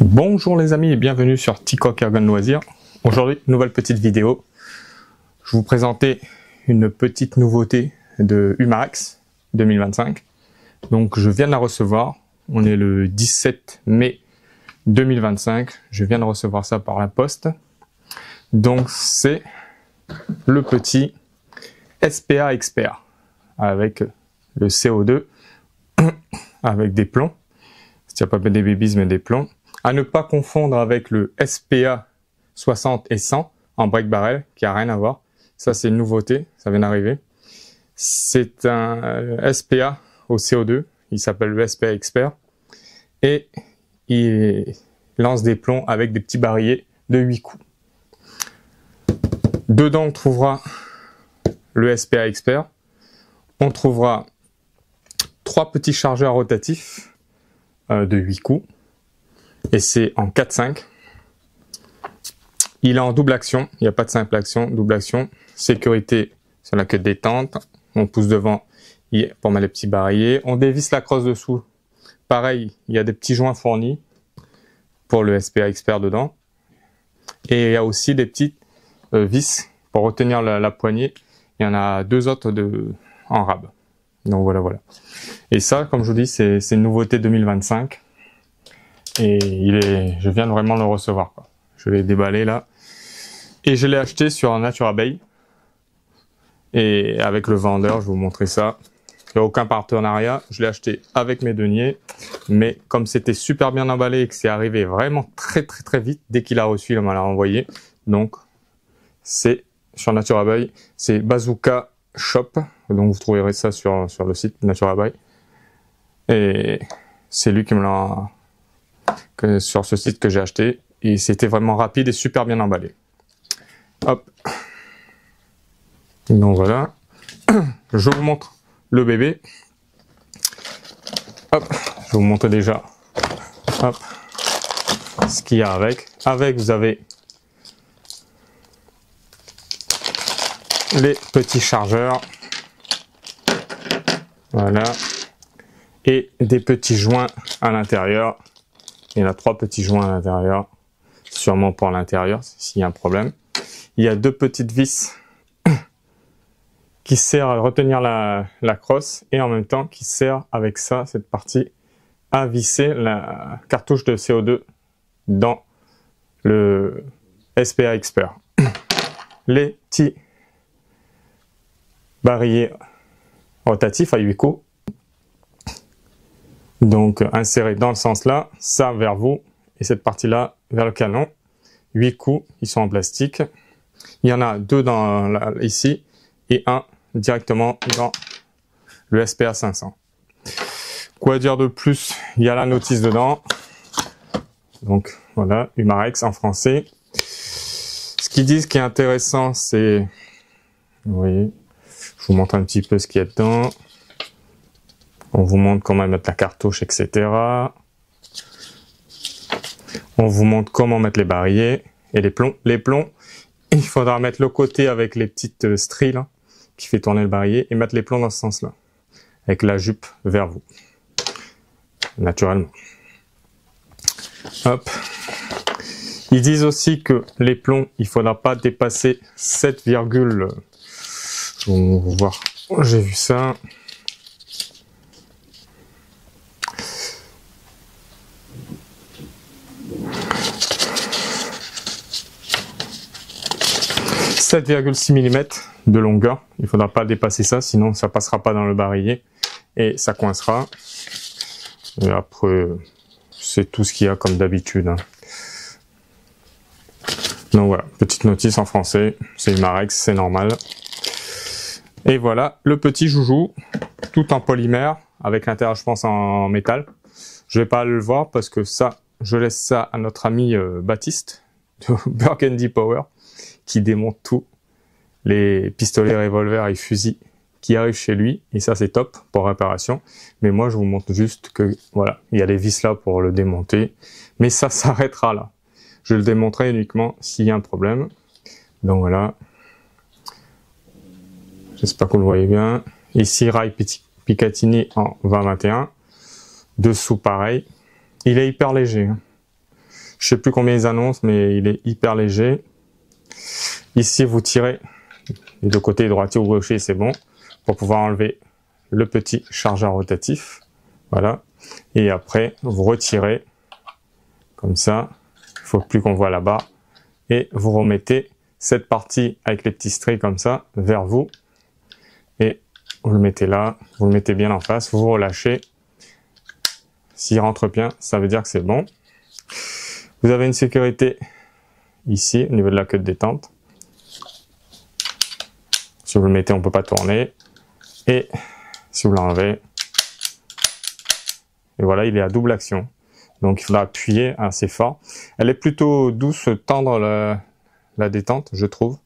Bonjour les amis et bienvenue sur Ticoc Ergon Loisirs. Aujourd'hui, nouvelle petite vidéo. Je vais vous présenter une petite nouveauté de Umarex 2025. Donc je viens de la recevoir. On est le 17 mai 2025. Je viens de recevoir ça par la poste. Donc c'est le petit SPA Expert avec le CO2 avec des plombs. Il n'y a pas des babies mais des plombs. À ne pas confondre avec le SPA 60 et 100 en break barrel, qui a rien à voir. Ça, c'est une nouveauté, ça vient d'arriver. C'est un SPA au CO2, il s'appelle le SPA Expert. Et il lance des plombs avec des petits barillet de 8 coups. Dedans, on trouvera le SPA Expert. On trouvera 3 petits chargeurs rotatifs de 8 coups. Et c'est en 4-5. Il est en double action, il n'y a pas de simple action, double action. Sécurité sur la queue de détente. On pousse devant pour mettre les petits barillet. On dévisse la crosse dessous. Pareil, il y a des petits joints fournis pour le SPA Expert dedans. Et il y a aussi des petites vis pour retenir la poignée. Il y en a 2 autres en rab. Donc voilà. Et ça, comme je vous dis, c'est une nouveauté 2025. Et je viens de vraiment le recevoir, quoi. Je l'ai déballé là. Et je l'ai acheté sur Naturabay. Et avec le vendeur, je vais vous montrer ça. Il n'y a aucun partenariat. Je l'ai acheté avec mes deniers. Mais comme c'était super bien emballé et que c'est arrivé vraiment très vite, dès qu'il a reçu, il m'a envoyé. Donc, c'est sur Naturabay. C'est Bazooka Shop. Donc, vous trouverez ça sur le site Naturabay. Et c'est lui qui me l'a... sur ce site que j'ai acheté, et c'était vraiment rapide et super bien emballé. Hop. Donc voilà. Je vous montre le bébé. Hop. Je vous montre déjà. Hop. Ce qu'il y a avec. Avec, vous avez les petits chargeurs. Voilà. Et des petits joints à l'intérieur. Il y en a 3 petits joints à l'intérieur, sûrement pour l'intérieur, s'il y a un problème. Il y a 2 petites vis qui servent à retenir la crosse et en même temps qui servent avec ça, cette partie, à visser la cartouche de CO2 dans le SPA Expert. Les petits barillets rotatifs à 8 coups. Donc inséré dans le sens là, ça vers vous, et cette partie-là vers le canon. 8 coups, ils sont en plastique. Il y en a 2 ici, et 1 directement dans le SPA 500. Quoi dire de plus? Il y a la notice dedans. Donc voilà, Umarex en français. Ce qu'ils disent qui est intéressant, c'est... Vous voyez, je vous montre un petit peu ce qu'il y a dedans. On vous montre comment mettre la cartouche, etc. On vous montre comment mettre les barillets et les plombs. Les plombs, il faudra mettre le côté avec les petites stries là, qui fait tourner le barillet, et mettre les plombs dans ce sens-là, avec la jupe vers vous, naturellement. Hop. Ils disent aussi que les plombs, il faudra pas dépasser 7, je vais vous voir, j'ai vu ça. 7,6 mm de longueur, il ne faudra pas dépasser ça, sinon ça passera pas dans le barillet et ça coincera. Et après, c'est tout ce qu'il y a comme d'habitude, hein. Donc voilà, petite notice en français, c'est Umarex, c'est normal. Et voilà, le petit joujou, tout en polymère, avec l'intérieur je pense en métal. Je vais pas le voir parce que ça, je laisse ça à notre ami Baptiste de Burgundy Power, qui démonte tous les pistolets, revolvers et fusils qui arrivent chez lui, et ça c'est top pour réparation. Mais moi je vous montre juste que voilà, il y a les vis là pour le démonter, mais ça s'arrêtera là. Je le démonterai uniquement s'il y a un problème. Donc voilà, j'espère que vous le voyez bien. Ici rail Picatinny en 2021, dessous pareil. Il est hyper léger, hein. Je sais plus combien ils annoncent, mais il est hyper léger. Ici, vous tirez des deux côtés, droitier ou gaucher, c'est bon, pour pouvoir enlever le petit chargeur rotatif. Voilà. Et après, vous retirez comme ça. Il faut plus qu'on voit la barre. Et vous remettez cette partie avec les petits strays comme ça vers vous. Et vous le mettez là. Vous le mettez bien en face. Vous relâchez. S'il rentre bien, ça veut dire que c'est bon. Vous avez une sécurité ici, au niveau de la queue de détente. Si vous le mettez, on peut pas tourner. Et si vous l'enlevez, et voilà, il est à double action. Donc il faudra appuyer assez fort. Elle est plutôt douce, tendre la détente, je trouve.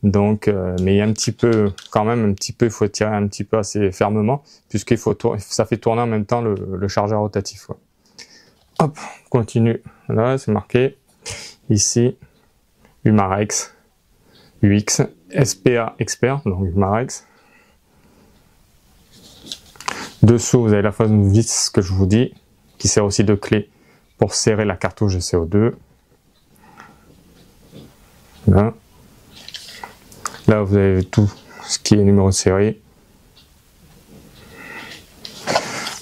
Donc, mais il y a un petit peu, quand même un petit peu, il faut tirer un petit peu assez fermement, puisqu'il faut ça fait tourner en même temps le chargeur rotatif. Ouais. Hop, on continue. Là, c'est marqué ici Umarex UX SPA Expert, donc Umarex. Dessous, vous avez la fameuse vis que je vous dis, qui sert aussi de clé pour serrer la cartouche de CO2. Là. Là, vous avez tout ce qui est numéro de série.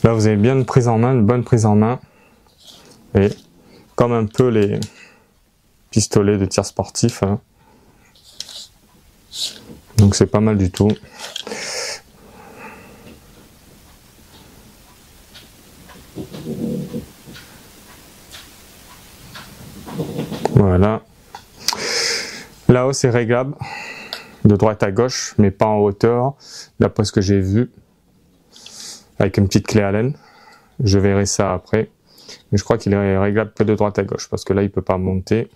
Là, vous avez bien une prise en main, une bonne prise en main. Et comme un peu les pistolets de tir sportif. Hein. Donc, c'est pas mal du tout. Voilà. Là-haut, c'est réglable de droite à gauche, mais pas en hauteur, d'après ce que j'ai vu, avec une petite clé Allen. Je verrai ça après. Mais je crois qu'il est réglable que de droite à gauche, parce que là, il peut pas monter.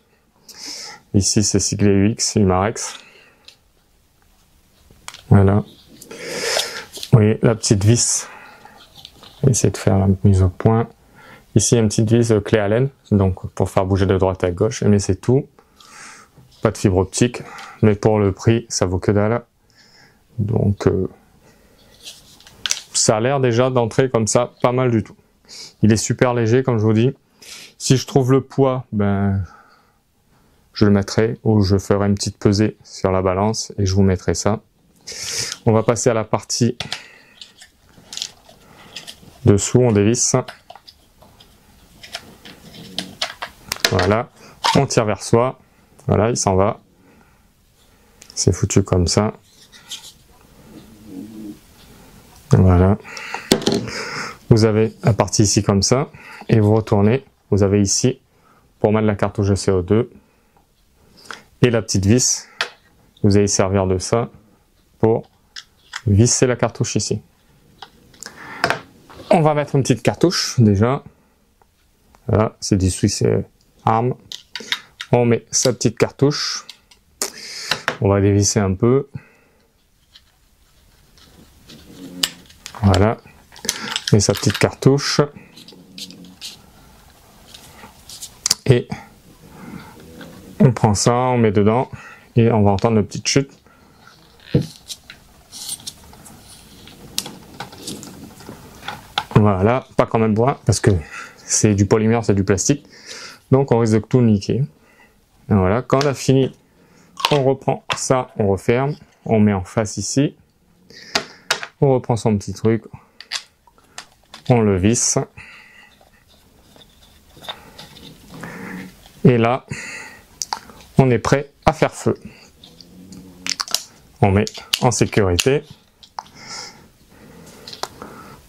Ici, c'est siglé UX, Umarex. Voilà. Vous voyez, la petite vis. Essayer de faire la mise au point. Ici, une petite vis clé Allen, donc pour faire bouger de droite à gauche, mais c'est tout. Pas de fibre optique, mais pour le prix, ça vaut que dalle. Donc, ça a l'air déjà d'entrer comme ça, pas mal du tout. Il est super léger, comme je vous dis. Si je trouve le poids, ben, je le mettrai, ou je ferai une petite pesée sur la balance, et je vous mettrai ça. On va passer à la partie dessous, on dévisse. Voilà, on tire vers soi. Voilà, il s'en va. C'est foutu comme ça. Voilà. Vous avez la partie ici comme ça. Et vous retournez. Vous avez ici pour mettre la cartouche de CO2. Et la petite vis. Vous allez servir de ça pour visser la cartouche ici. On va mettre une petite cartouche déjà. Voilà, c'est du Swiss Arm. On met sa petite cartouche. On va dévisser un peu. Voilà. On met sa petite cartouche. Et on prend ça, on met dedans. Et on va entendre une petite chute. Voilà, pas quand même bois, parce que c'est du polymère, c'est du plastique. Donc on risque de tout niquer. Et voilà, quand on a fini, on reprend ça, on referme, on met en face ici, on reprend son petit truc, on le visse, et là, on est prêt à faire feu. On met en sécurité.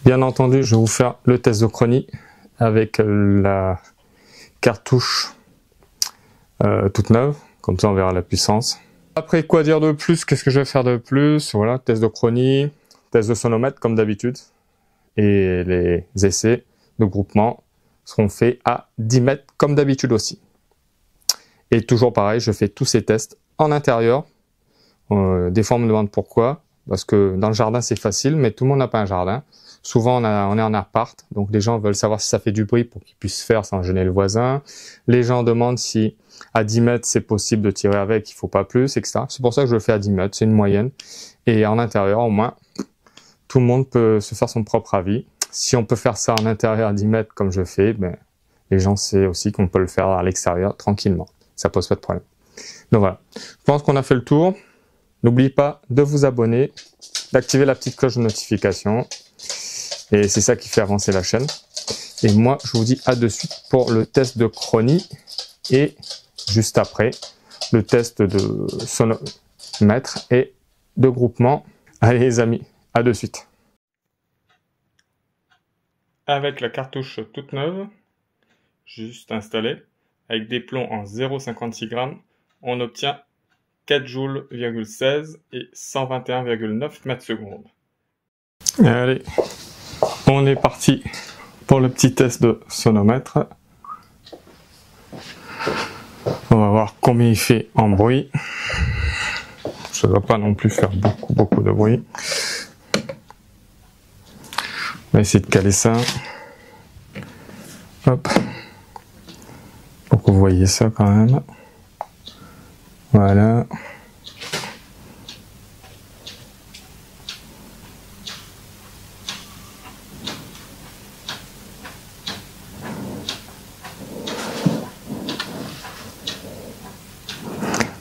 Bien entendu, je vais vous faire le test de chronie avec la cartouche toute neuve, comme ça on verra la puissance. Après, quoi dire de plus? Qu'est-ce que je vais faire de plus? Voilà, test de chronie, test de sonomètre comme d'habitude, et les essais de groupement seront faits à 10 mètres comme d'habitude aussi. Et toujours pareil, je fais tous ces tests en intérieur. Des fois on me demande pourquoi, parce que dans le jardin c'est facile, mais tout le monde n'a pas un jardin. Souvent, on est en appart, donc les gens veulent savoir si ça fait du bruit pour qu'ils puissent faire sans gêner le voisin. Les gens demandent si à 10 mètres c'est possible de tirer avec, il faut pas plus, etc. C'est pour ça que je le fais à 10 mètres, c'est une moyenne. Et en intérieur, au moins, tout le monde peut se faire son propre avis. Si on peut faire ça en intérieur à 10 mètres comme je fais, ben, les gens savent aussi qu'on peut le faire à l'extérieur tranquillement. Ça pose pas de problème. Donc voilà, je pense qu'on a fait le tour. N'oubliez pas de vous abonner, d'activer la petite cloche de notification. Et c'est ça qui fait avancer la chaîne. Et moi, je vous dis à de suite pour le test de chronie. Et juste après, le test de sonomètre et de groupement. Allez les amis, à de suite. Avec la cartouche toute neuve, juste installée, avec des plombs en 0,56 g, on obtient 4 joules,16 et 121,9 mètres secondes. Allez, on est parti pour le petit test de sonomètre. On va voir combien il fait en bruit. Ça ne doit pas non plus faire beaucoup de bruit. On va essayer de caler ça. Hop. Pour que vous voyez ça quand même. Voilà.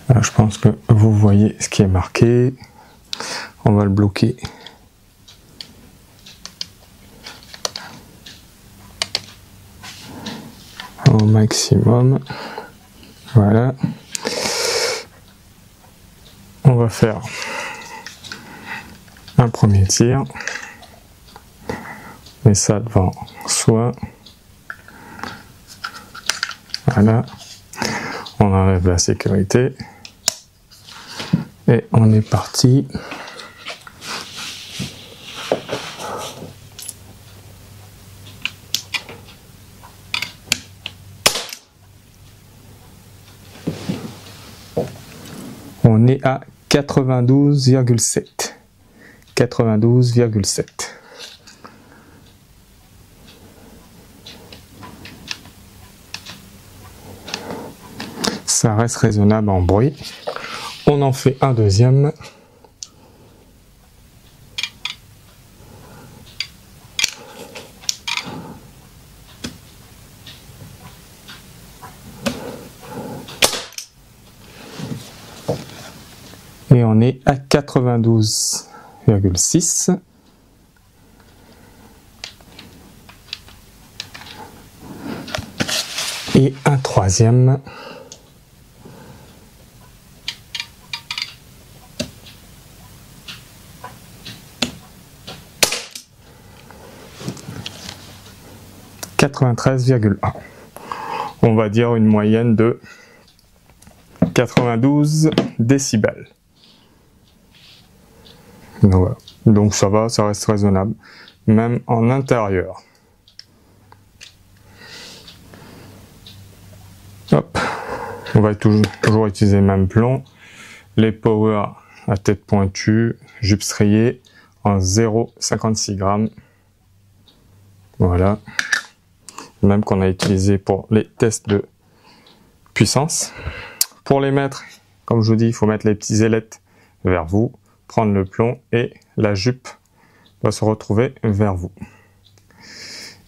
Là, je pense que vous voyez ce qui est marqué. On va le bloquer. Au maximum. Voilà. On va faire un premier tir. On met ça devant soi. Voilà. On enlève la sécurité. Et on est parti. On est à 92,7. 92,7. Ça reste raisonnable en bruit. On en fait un deuxième. Et on est à 92,6. Et un troisième. « 93,1 ». On va dire une moyenne de 92 décibels. Donc, voilà. Donc ça va, ça reste raisonnable, même en intérieur. Hop. On va toujours utiliser le même plomb. Les power à tête pointue, jupe striée en 0,56 g. Voilà. Même qu'on a utilisé pour les tests de puissance. Pour les mettre, comme je vous dis, il faut mettre les petits ailettes vers vous, prendre le plomb et la jupe doit se retrouver vers vous.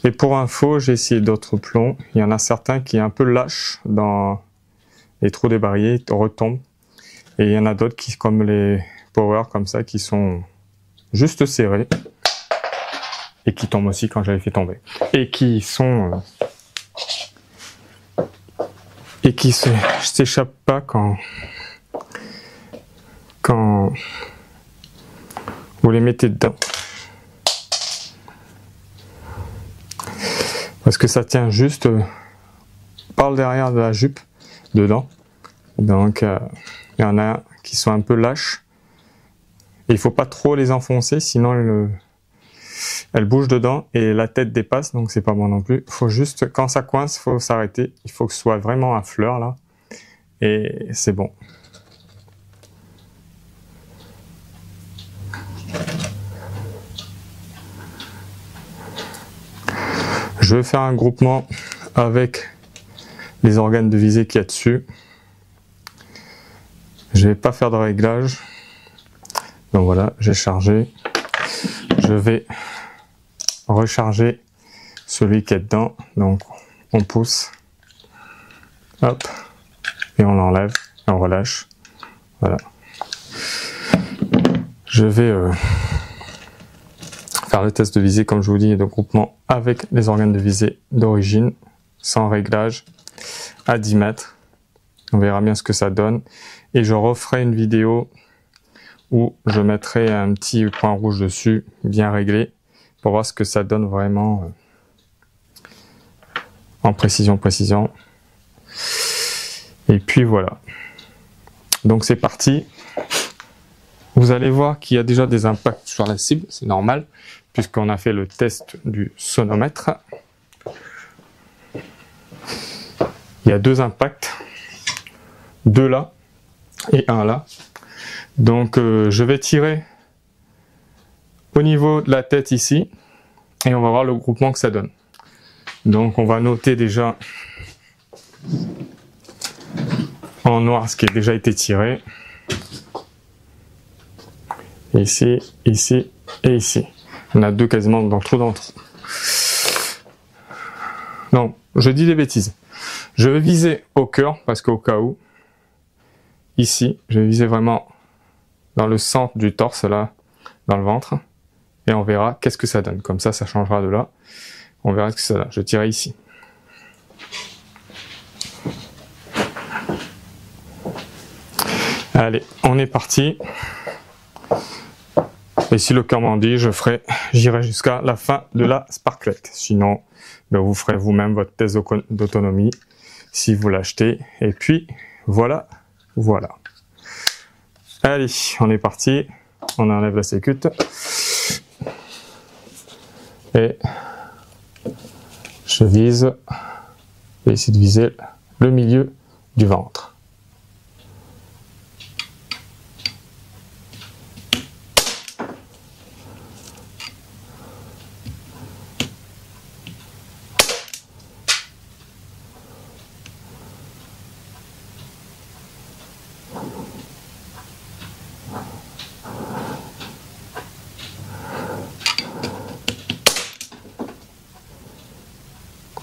Et pour info, j'ai essayé d'autres plombs. Il y en a certains qui est un peu lâches dans les trous des barilles, retombent. Et il y en a d'autres qui, comme les power comme ça, qui sont juste serrés. Et qui tombent aussi quand j'avais fait tomber. Et qui sont... et qui s'échappent pas quand vous les mettez dedans. Parce que ça tient juste par le derrière de la jupe dedans. Donc il y en a qui sont un peu lâches. Et il faut pas trop les enfoncer, sinon elle bouge dedans et la tête dépasse, donc c'est pas bon non plus. Faut juste, quand ça coince, faut s'arrêter. Il faut que ce soit vraiment à fleur là. Et c'est bon. Je vais faire un groupement avec les organes de visée qu'il y a dessus. Je vais pas faire de réglage. Donc voilà, j'ai chargé. Je vais recharger celui qui est dedans. Donc on pousse, hop, et on l'enlève, et on relâche. Voilà. Je vais faire le test de visée, comme je vous dis, de groupement avec les organes de visée d'origine, sans réglage, à 10 mètres. On verra bien ce que ça donne. Et je referai une vidéo où je mettrai un petit point rouge dessus, bien réglé, pour voir ce que ça donne vraiment en précision. Et puis voilà. Donc c'est parti. Vous allez voir qu'il y a déjà des impacts sur la cible, c'est normal, puisqu'on a fait le test du sonomètre. Il y a 2 impacts, 2 là et 1 là. Donc je vais tirer au niveau de la tête ici, et on va voir le groupement que ça donne. Donc on va noter déjà en noir ce qui a déjà été tiré. Ici, ici et ici. On a 2 quasiment dans le trou dans le trou. Non, je dis des bêtises. Je vais viser au cœur, parce qu'au cas où, ici, je vais viser vraiment dans le centre du torse, là, dans le ventre, et on verra qu'est-ce que ça donne. Comme ça changera de là. On verra ce que ça donne. Je tire ici. Allez, on est parti. Et si le cœur m'en dit, j'irai jusqu'à la fin de la sparklette. Sinon, ben, vous ferez vous-même votre test d'autonomie si vous l'achetez. Et puis, voilà. Allez, on est parti. On enlève la sécute. Et je vise. Je vais essayer de viser le milieu du ventre.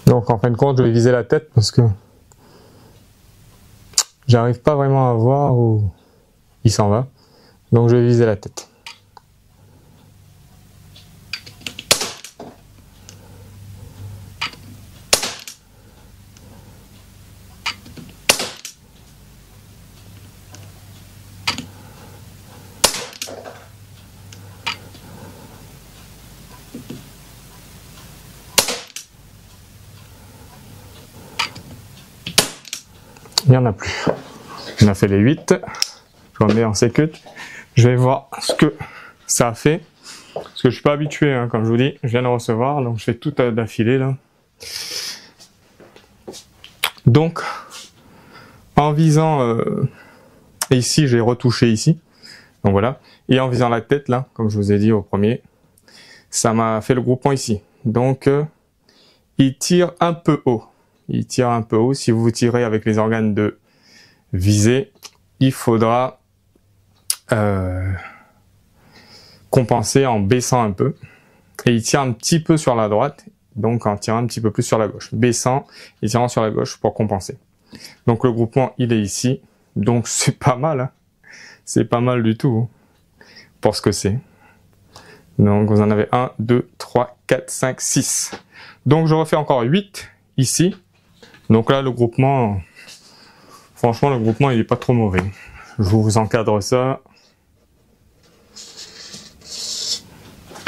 Donc en fin de compte, je vais viser la tête parce que j'arrive pas vraiment à voir où il s'en va. Donc je vais viser la tête. Il n'y en a plus. On a fait les 8. Je remets en sécute. Je vais voir ce que ça a fait. Parce que je suis pas habitué, hein, comme je vous dis. Je viens de recevoir, donc je fais tout d'affilée là. Donc, en visant ici, j'ai retouché ici. Donc voilà. Et en visant la tête là, comme je vous ai dit au premier, ça m'a fait le groupement ici. Donc, il tire un peu haut. Il tire un peu haut. Si vous tirez avec les organes de visée, il faudra compenser en baissant un peu. Et il tire un petit peu sur la droite, donc en tirant un petit peu plus sur la gauche. Baissant et tirant sur la gauche pour compenser. Donc le groupement, il est ici. Donc c'est pas mal. Hein. C'est pas mal du tout hein, pour ce que c'est. Donc vous en avez 1, 2, 3, 4, 5, 6. Donc je refais encore 8 ici. Donc là, le groupement, franchement, le groupement, il est pas trop mauvais. Je vous encadre ça.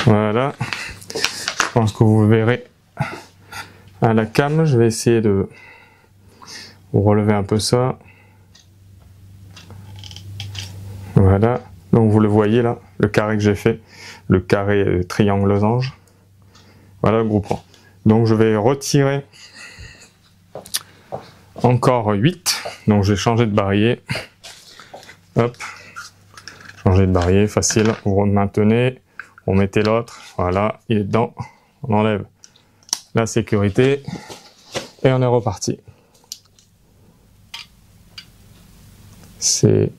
Voilà. Je pense que vous verrez à la cam. Je vais essayer de vous relever un peu ça. Voilà. Donc vous le voyez là, le carré que j'ai fait, le carré triangle losange. Voilà le groupement. Donc je vais retirer encore 8, donc je vais changer de barillet. Hop, changer de barillet, facile. Vous maintenez, vous mettez l'autre, voilà, il est dedans. On enlève la sécurité et on est reparti. C'est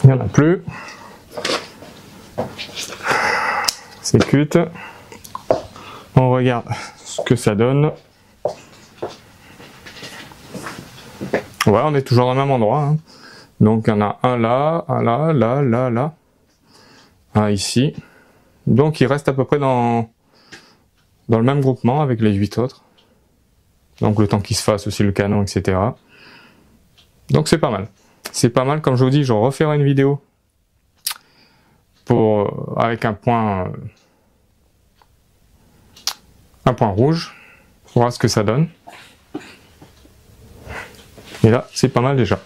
Il n'y en a plus. C'est cut. On regarde ce que ça donne. Ouais, on est toujours dans le même endroit. Hein. Donc il y en a un là, là. Un ici. Donc il reste à peu près dans le même groupement avec les 8 autres. Donc le temps qu'il se fasse aussi le canon, etc. Donc c'est pas mal. C'est pas mal, comme je vous dis, je referai une vidéo avec un point rouge, pour voir ce que ça donne. Et là, c'est pas mal déjà.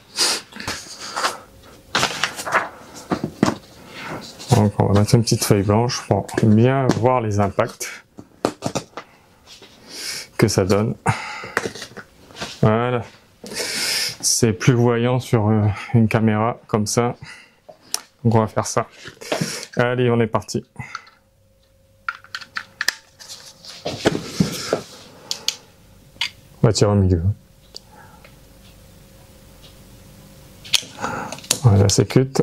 Donc on va mettre une petite feuille blanche pour bien voir les impacts que ça donne. Voilà. C'est plus voyant sur une caméra comme ça. Donc on va faire ça. Allez, on est parti. On va tirer au milieu. Voilà, c'est cut.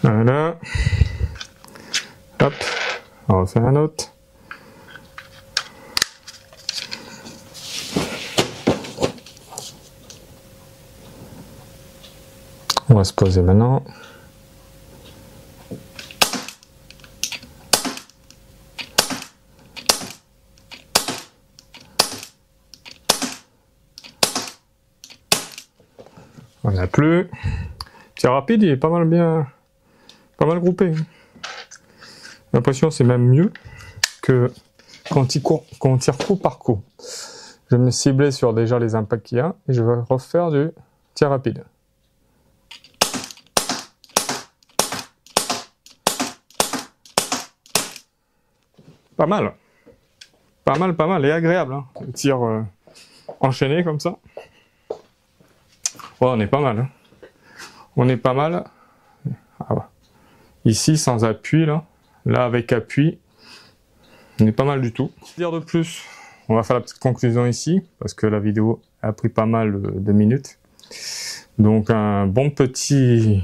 Voilà. Hop. On va faire un autre. On va se poser maintenant. On n'a plus. Tir rapide, il est pas mal groupé. J'ai l'impression que c'est même mieux que quand on tire coup par coup. Je vais me cibler sur déjà les impacts qu'il y a et je vais refaire du tir rapide. Pas mal. Pas mal et agréable. Hein. Le tir enchaîné comme ça. Ouais, on est pas mal. Hein. On est pas mal. Ah ouais. Ici, sans appui, là avec appui, on est pas mal du tout. Dire de plus, on va faire la petite conclusion ici, parce que la vidéo a pris pas mal de minutes. Donc un bon petit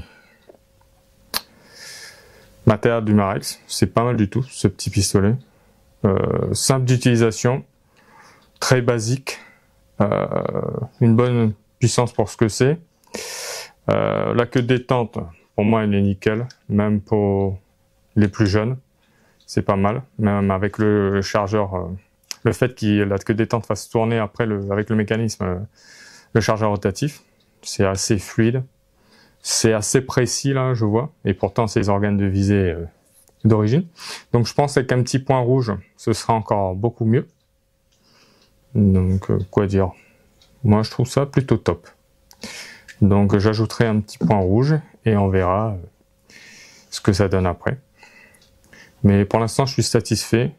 matériel du Marex, c'est pas mal du tout, ce petit pistolet. Simple d'utilisation, très basique, une bonne puissance pour ce que c'est. La queue de détente, pour moi, elle est nickel, même pour les plus jeunes, c'est pas mal. Même avec le chargeur, le fait que la queue de détente fasse tourner après avec le mécanisme, le chargeur rotatif, c'est assez fluide, c'est assez précis là, je vois, et pourtant c'est les organes de visée d'origine. Donc je pense qu'un petit point rouge, ce sera encore beaucoup mieux. Donc quoi dire, moi je trouve ça plutôt top. Donc j'ajouterai un petit point rouge et on verra ce que ça donne après. Mais pour l'instant je suis satisfait.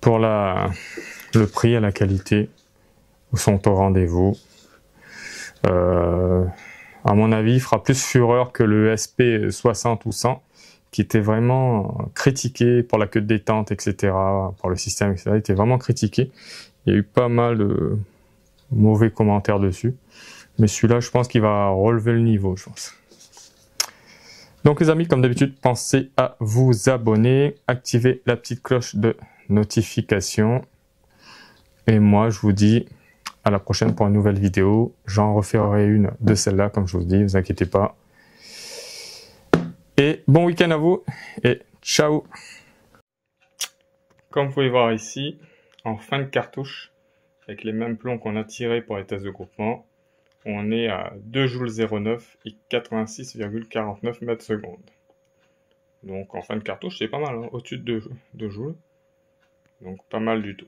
Pour le prix et la qualité sont au rendez-vous. À mon avis, il fera plus fureur que le SP60 ou 100, qui était vraiment critiqué pour la queue de détente, etc., pour le système, etc. Il était vraiment critiqué. Il y a eu pas mal de mauvais commentaires dessus. Mais celui-là, je pense qu'il va relever le niveau, je pense. Donc les amis, comme d'habitude, pensez à vous abonner, activer la petite cloche de notification. Et moi, je vous dis à la prochaine pour une nouvelle vidéo. J'en referai une de celle-là, comme je vous dis, ne vous inquiétez pas. Et bon week-end à vous, et ciao! Comme vous pouvez voir ici, en fin de cartouche, avec les mêmes plombs qu'on a tirés pour les tests de groupement, on est à 2 joules 09 et 86,49 mètres secondes. Donc en fin de cartouche, c'est pas mal, hein, au-dessus de 2 joules. Donc pas mal du tout.